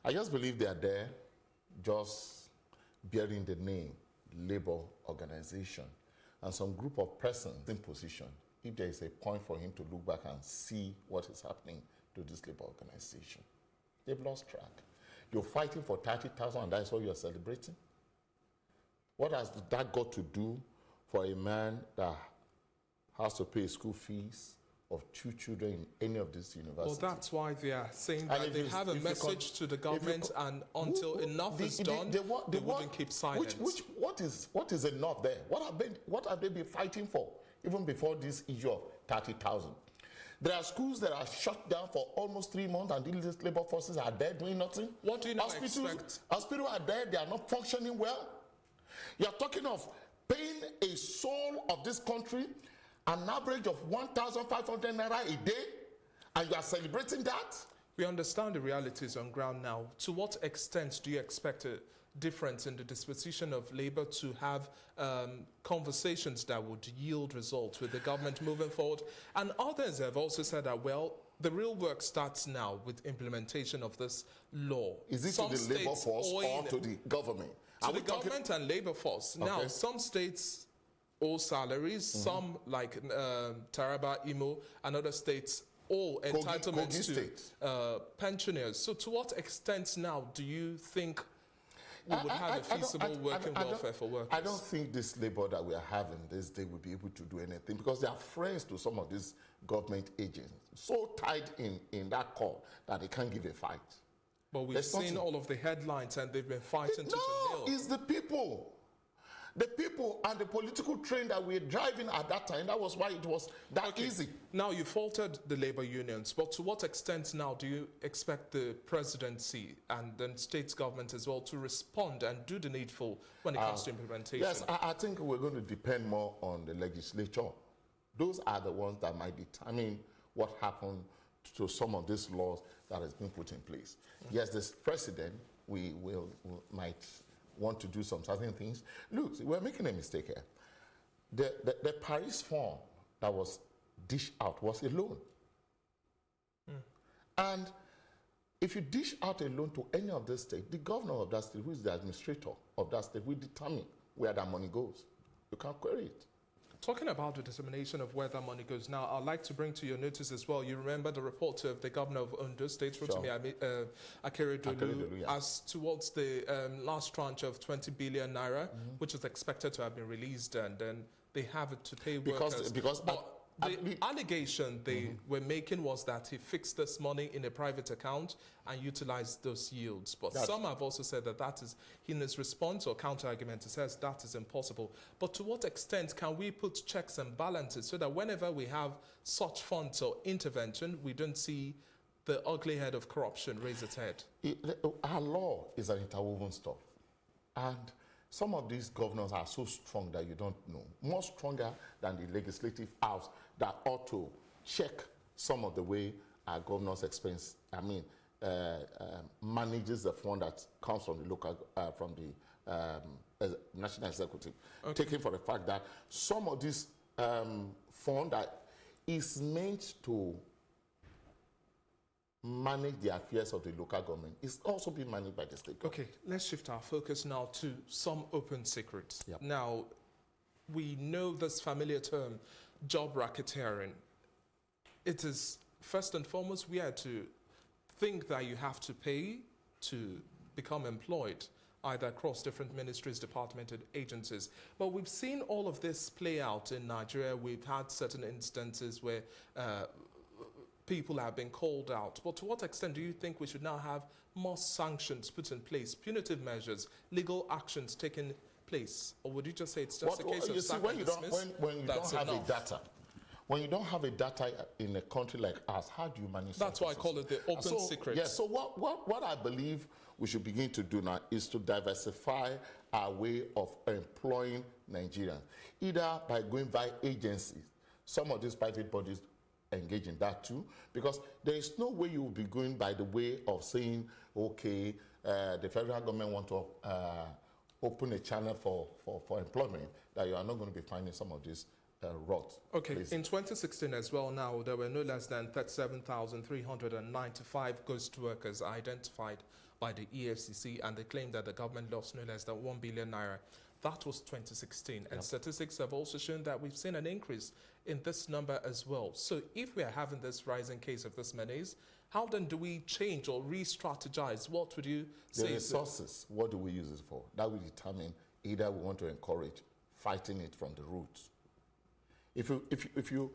I just believe they are there just bearing the name labor organization and some group of persons in position. If there is a point for him to look back and see what is happening to this labor organization, they've lost track. You're fighting for 30,000 and that's what you're celebrating? What has that got to do for a man that has to pay school fees of 2 children in any of these universities? Well, that's why they are saying that they have a message to the government, and until enough is done, they wouldn't keep silent. What is enough there? What have they been fighting for even before this issue of 30,000? There are schools that are shut down for almost 3 months, and these labor forces are there doing nothing. What do you now expect? Hospitals are there, they are not functioning well. You are talking of paying a soul of this country an average of 1,500 naira a day, and you are celebrating that? We understand the realities on ground now. To what extent do you expect a difference in the disposition of labor to have conversations that would yield results with the government moving forward? And others have also said that, well, the real work starts now with implementation of this law. Is it to the labor force or to the government? To the government and labor force. Okay. Now, some states owe salaries, some like Taraba, Imo, and other states all entitlements to pensioners. So to what extent now do you think we would have a feasible working welfare for workers? I don't think this labor that we are having this day will be able to do anything, because they are friends to some of these government agents, so tied in that call that they can't give a fight. But we've seen all of the headlines and they've been fighting to the nail. It's the people. The people and the political train that we were driving at that time, that was why it was that easy. Now, you faulted the labor unions, but to what extent now do you expect the presidency and then state government as well to respond and do the needful when it comes to implementation? Yes, I think we're going to depend more on the legislature. Those are the ones that might determine what happened to some of these laws that has been put in place. Yes, this president, we might want to do some certain things. Look, we're making a mistake here. The Paris form that was dished out was a loan. And if you dish out a loan to any of the state, the governor of that state, who is the administrator of that state, will determine where that money goes. You can't query it. Talking about the determination of where that money goes now, I'd like to bring to your notice as well, you remember the report of the governor of Ondo State, Rotimi Akeredolu, as towards the last tranche of 20 billion naira, which is expected to have been released, and then they have it to pay workers. The allegation they were making was that he fixed this money in a private account and utilized those yields. But some have also said that that is, in his response or counter-argument, he says that is impossible. But to what extent can we put checks and balances so that whenever we have such funds or intervention, we don't see the ugly head of corruption raise its head? Our law is an interwoven stuff. And some of these governors are so strong that you don't know. More stronger than the legislative house that ought to check some of the way our governors manages the fund that comes from the local, from the national executive. Taking for the fact that some of this fund that is meant to manage the affairs of the local government is also being managed by the state government. Okay, let's shift our focus now to some open secrets. Yep. Now, we know this familiar term, job racketeering. It is, first and foremost, we are to think that you have to pay to become employed, either across different ministries, departments, and agencies. But we've seen all of this play out in Nigeria. We've had certain instances where people have been called out. But to what extent do you think we should now have more sanctions put in place, punitive measures, legal actions taken place? Or would you just say it's just a case of sack and dismiss? When you don't have a data, when you don't have a data in a country like ours, how do you manage? That's why I call it the open secret. Yeah, so what I believe we should begin to do now is to diversify our way of employing Nigerians, either by going by agencies. Some of these private bodies engage in that too, because there is no way you will be going by the way of saying, okay, the federal government want to open a channel for employment, that you are not going to be finding some of these rot. Okay, places. In 2016 as well now, there were no less than 37,395 ghost workers identified by the EFCC, and they claim that the government lost no less than 1 billion naira. That was 2016. And statistics have also shown that we've seen an increase in this number as well. So if we are having this rising case of this menace, how then do we change or re-strategize? What would you say? The resources, what do we use it for? That will determine either we want to encourage fighting it from the roots. If you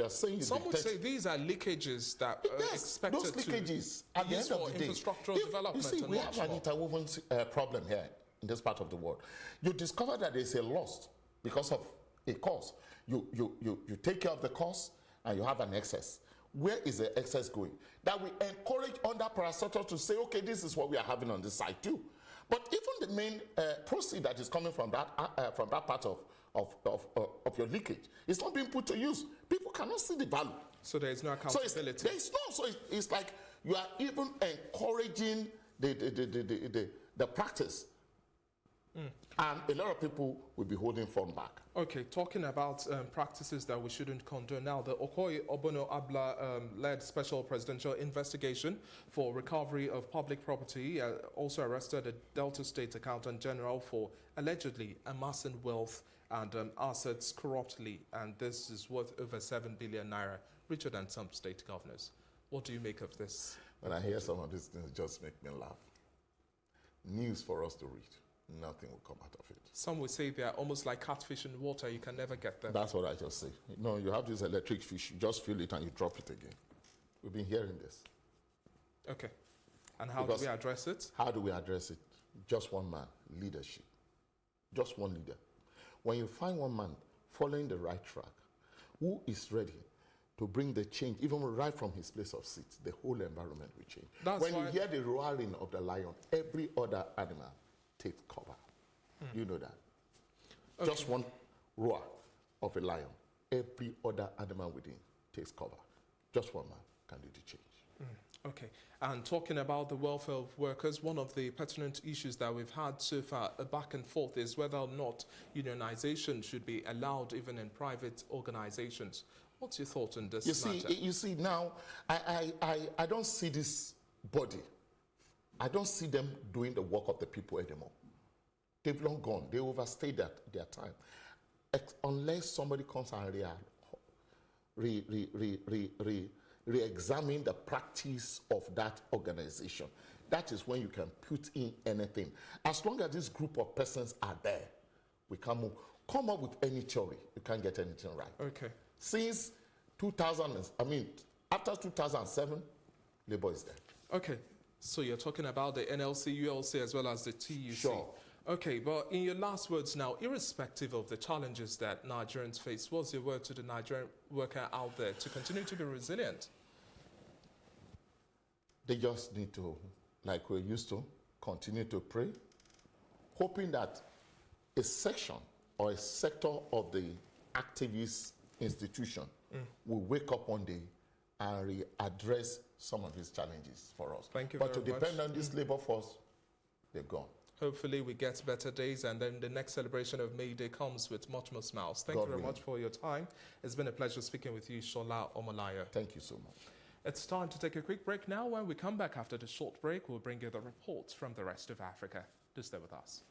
are saying some would say these are leakages that are expected those leakages to at the end of the day, infrastructural development. You see, we have an interwoven problem here in this part of the world. You discover that there's a loss because of a cause. You take care of the cause and you have an excess. Where is the excess going? That we encourage under parastatal to say, okay, this is what we are having on this side too. But even the main proceed that is coming from that part of your leakage, it's not being put to use. People cannot see the value. So there is no accountability. So it's like you are even encouraging the practice. And a lot of people will be holding phone back. Okay, talking about practices that we shouldn't condone now, the Okoye Obono Abla led special presidential investigation for recovery of public property also arrested a Delta State Accountant General for allegedly amassing wealth and assets corruptly, and this is worth over 7 billion naira, richer than some state governors. What do you make of this? When I hear some of these things, it just make me laugh. News for us to read. Nothing will come out of it. Some would say they are almost like catfish in water. You can never get them. That's what I just say. No, you have this electric fish. You just feel it and you drop it again. We've been hearing this. Okay. And how do we address it? How do we address it? Just one man, leadership. Just one leader. When you find one man following the right track, who is ready to bring the change, even right from his place of seat, the whole environment will change. When you hear the roaring of the lion, every other animal takes cover. You know that. Okay. Just one roar of a lion, every other animal within takes cover. Just one man can do the change. Okay. And talking about the welfare of workers, one of the pertinent issues that we've had so far, back and forth, is whether or not unionization should be allowed even in private organizations. What's your thought on this matter? You see, now, I don't see this body. I don't see them doing the work of the people anymore. They've long gone. They overstayed their time. Unless somebody comes and re-examine the practice of that organization, that is when you can put in anything. As long as this group of persons are there, we can move. Come up with any theory, you can't get anything right. Okay. Since after 2007, Labour is there. Okay. So you're talking about the NLC, ULC, as well as the TUC. Sure. Okay, but in your last words now, irrespective of the challenges that Nigerians face, what's your word to the Nigerian worker out there to continue to be resilient? They just need to, like we're used to, continue to pray, hoping that a section or a sector of the activist institution will wake up one day and readdress some of these challenges for us. Thank you but very to much. depend on this labor force, they're gone. Hopefully we get better days, and then the next celebration of May Day comes with much more smiles. Thank you very much for your time. It's been a pleasure speaking with you, Shola Omolaya. Thank you so much. It's time to take a quick break now. When we come back after the short break, we'll bring you the reports from the rest of Africa. Do stay with us.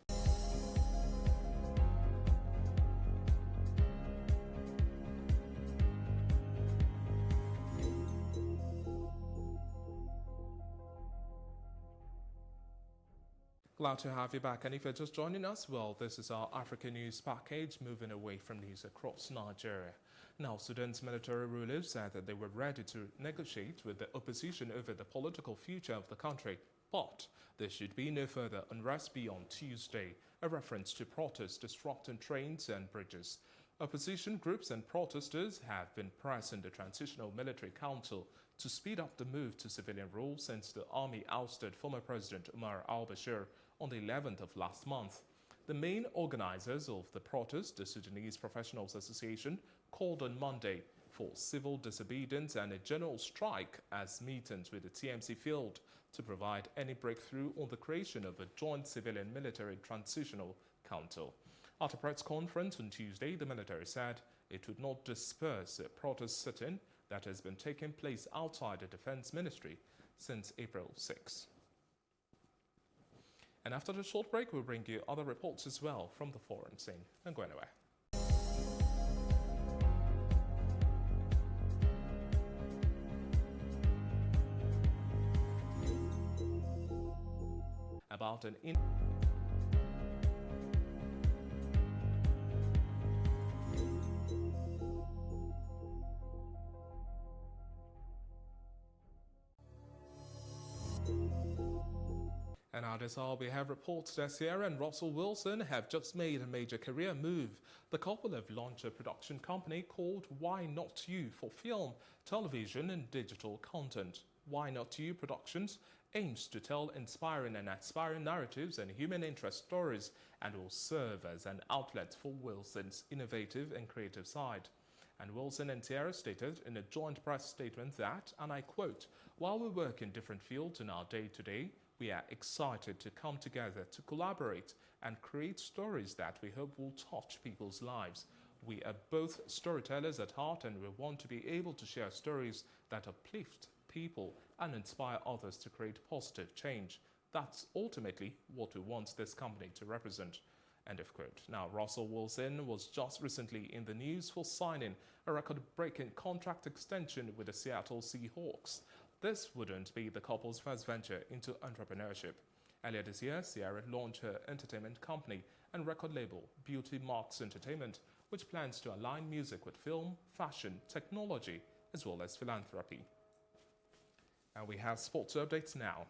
Glad to have you back. And if you're just joining us, well, this is our Africa News package, moving away from news across Nigeria. Now, Sudan's military rulers said that they were ready to negotiate with the opposition over the political future of the country, but there should be no further unrest beyond Tuesday, a reference to protests disrupting trains and bridges. Opposition groups and protesters have been pressing the Transitional Military Council to speed up the move to civilian rule since the army ousted former President Omar al-Bashir on the 11th of last month. The main organizers of the protest, the Sudanese Professionals Association, called on Monday for civil disobedience and a general strike as meetings with the TMC failed to provide any breakthrough on the creation of a joint civilian-military transitional council. At a press conference on Tuesday, the military said it would not disperse a protest sit-in that has been taking place outside the Defense Ministry since April 6. And after the short break, we'll bring you other reports as well from the foreign scene. Don't go anywhere. About an And now that's all we have reports that Ciara and Russell Wilson have just made a major career move. The couple have launched a production company called Why Not You for film, television and digital content. Why Not You Productions aims to tell inspiring and aspiring narratives and human interest stories and will serve as an outlet for Wilson's innovative and creative side. And Wilson and Ciara stated in a joint press statement that, and I quote, "While we work in different fields in our day-to-day, we are excited to come together to collaborate and create stories that we hope will touch people's lives. We are both storytellers at heart and we want to be able to share stories that uplift people and inspire others to create positive change. That's ultimately what we want this company to represent." End of quote. Now, Russell Wilson was just recently in the news for signing a record-breaking contract extension with the Seattle Seahawks. This wouldn't be the couple's first venture into entrepreneurship. Earlier this year, Ciara launched her entertainment company and record label, Beauty Marks Entertainment, which plans to align music with film, fashion, technology, as well as philanthropy. And we have sports updates now.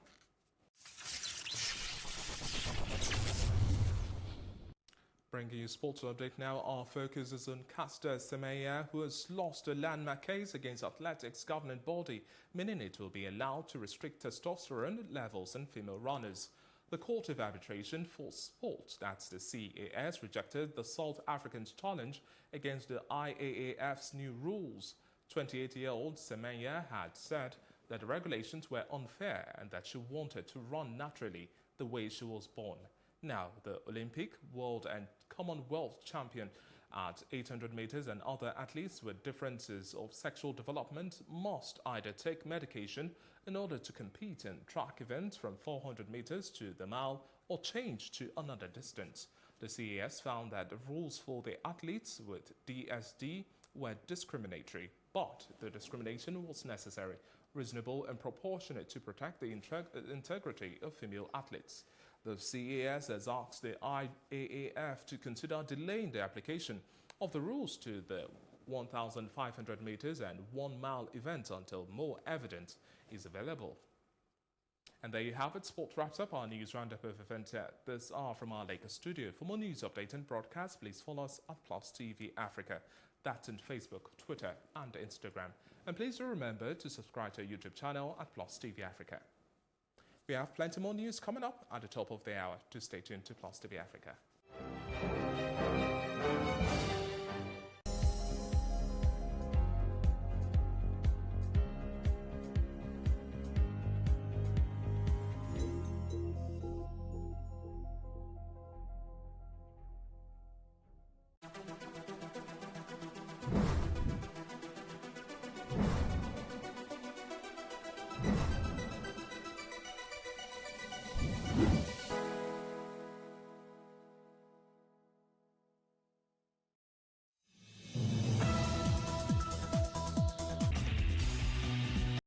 Bringing you sports update now, our focus is on Caster Semenya, who has lost a landmark case against athletics governing body, meaning it will be allowed to restrict testosterone levels in female runners. The Court of Arbitration for Sport, that's the CAS, rejected the South African's challenge against the IAAF's new rules. 28-year-old Semenya had said that the regulations were unfair and that she wanted to run naturally the way she was born. Now, the Olympic, World and Commonwealth champion at 800 meters and other athletes with differences of sexual development must either take medication in order to compete in track events from 400 meters to the mile or change to another distance. The CAS found that the rules for the athletes with DSD were discriminatory, but the discrimination was necessary, reasonable and proportionate to protect the integrity of female athletes. The CAS has asked the IAAF to consider delaying the application of the rules to the 1,500 meters and 1 mile events until more evidence is available. And there you have it. Sport wraps up our news roundup of events at this hour from our Lakers studio. For more news update and broadcasts, please follow us at Plus TV Africa. That's on Facebook, Twitter and Instagram. And please do remember to subscribe to our YouTube channel at Plus TV Africa. We have plenty more news coming up at the top of the hour. To stay tuned to Plus TV Africa.